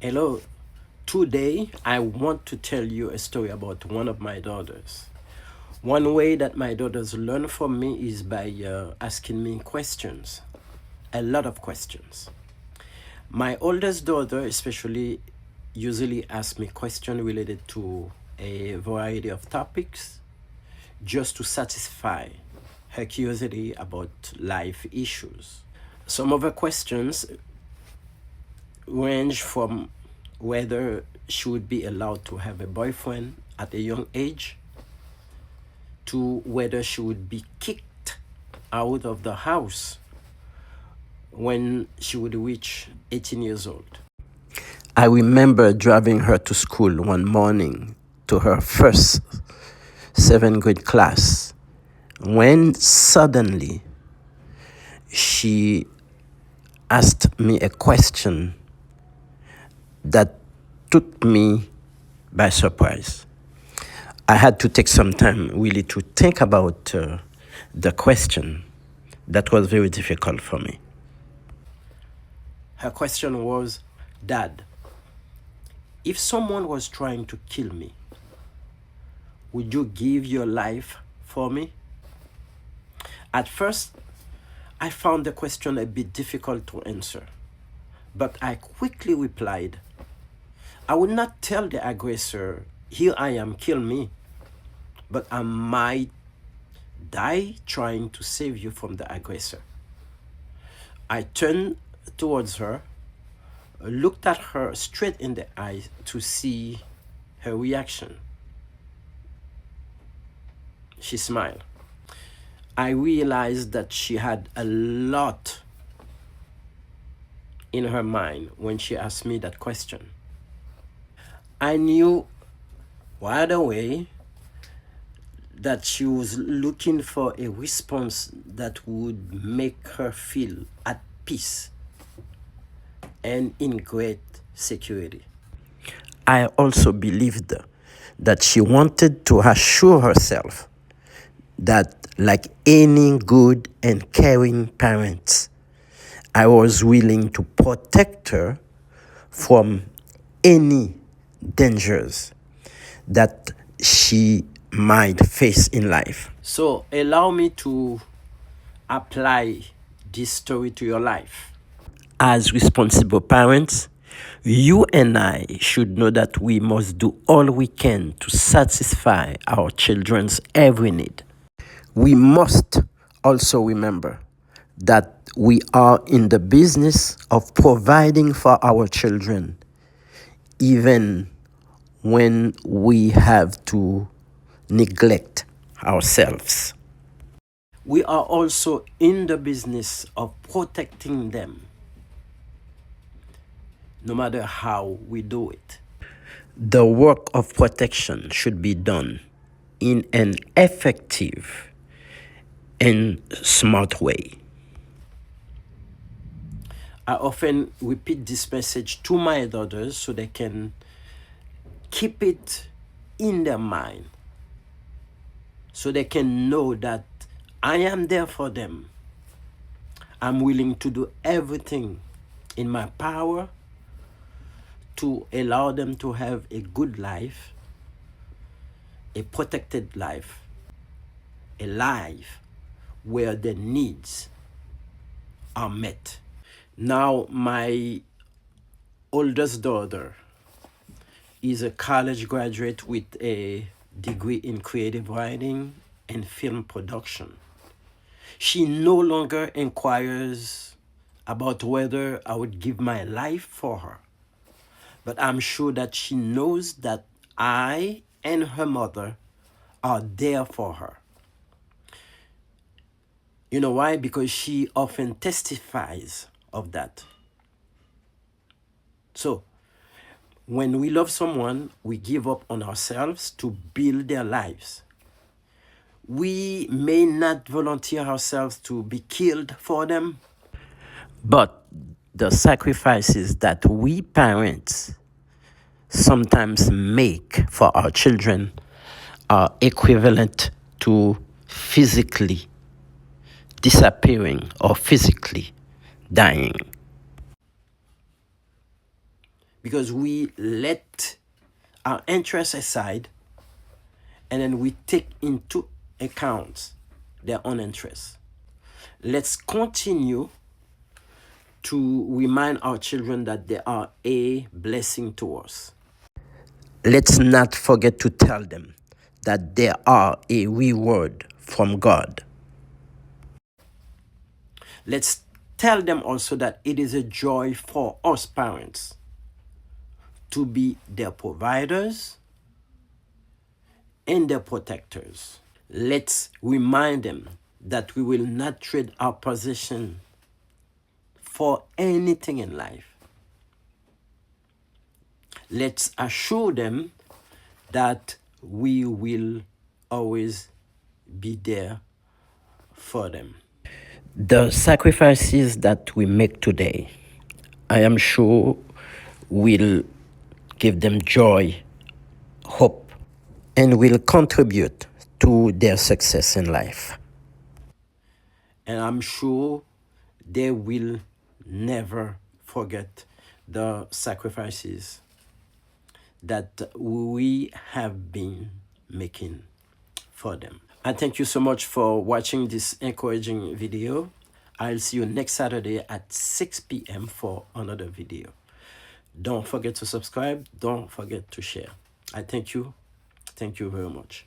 Hello, today I want to tell you a story about one of my daughters. One way that my daughters learn from me is by asking me questions, a lot of questions. My oldest daughter, especially, usually asks me questions related to a variety of topics just to satisfy her curiosity about life issues. Some of her questions range from whether she would be allowed to have a boyfriend at a young age to whether she would be kicked out of the house when she would reach 18 years old. I remember driving her to school one morning to her first seventh grade class when suddenly she asked me a question that took me by surprise. I had to take some time really to think about the question that was very difficult for me. Her question was, Dad, if someone was trying to kill me, would you give your life for me? At first, I found the question a bit difficult to answer, but I quickly replied, I would not tell the aggressor, here I am, kill me, but I might die trying to save you from the aggressor. I turned towards her, looked at her straight in the eyes to see her reaction. She smiled. I realized that she had a lot in her mind when she asked me that question. I knew right away that she was looking for a response that would make her feel at peace and in great security. I also believed that she wanted to assure herself that, like any good and caring parent, I was willing to protect her from any dangers that she might face in life. So, allow me to apply this story to your life. As responsible parents, you and I should know that we must do all we can to satisfy our children's every need. We must also remember that we are in the business of providing for our children, even when we have to neglect ourselves. We are also in the business of protecting them, no matter how we do it. The work of protection should be done in an effective and smart way. I often repeat this message to my daughters so they can keep it in their mind, so they can know that I am there for them. I'm willing to do everything in my power to allow them to have a good life, a protected life, a life where their needs are met. Now, my oldest daughter is a college graduate with a degree in creative writing and film production. She no longer inquires about whether I would give my life for her, but I'm sure that she knows that I and her mother are there for her. You know why? Because she often testifies of that. So, when we love someone, we give up on ourselves to build their lives. We may not volunteer ourselves to be killed for them, but the sacrifices that we parents sometimes make for our children are equivalent to physically disappearing or physically dying. because we let our interests aside and then we take into account their own interests. Let's continue to remind our children that they are a blessing to us. Let's not forget to tell them that they are a reward from God. Let's tell them also that it is a joy for us parents to be their providers and their protectors. Let's remind them that we will not trade our position for anything in life. Let's assure them that we will always be there for them. The sacrifices that we make today, I am sure, will give them joy, hope, and will contribute to their success in life. And I'm sure they will never forget the sacrifices that we have been making for them. I thank you so much for watching this encouraging video. I'll see you next Saturday at 6 p.m. for another video. Don't forget to subscribe. Don't forget to share. I thank you. Thank you very much.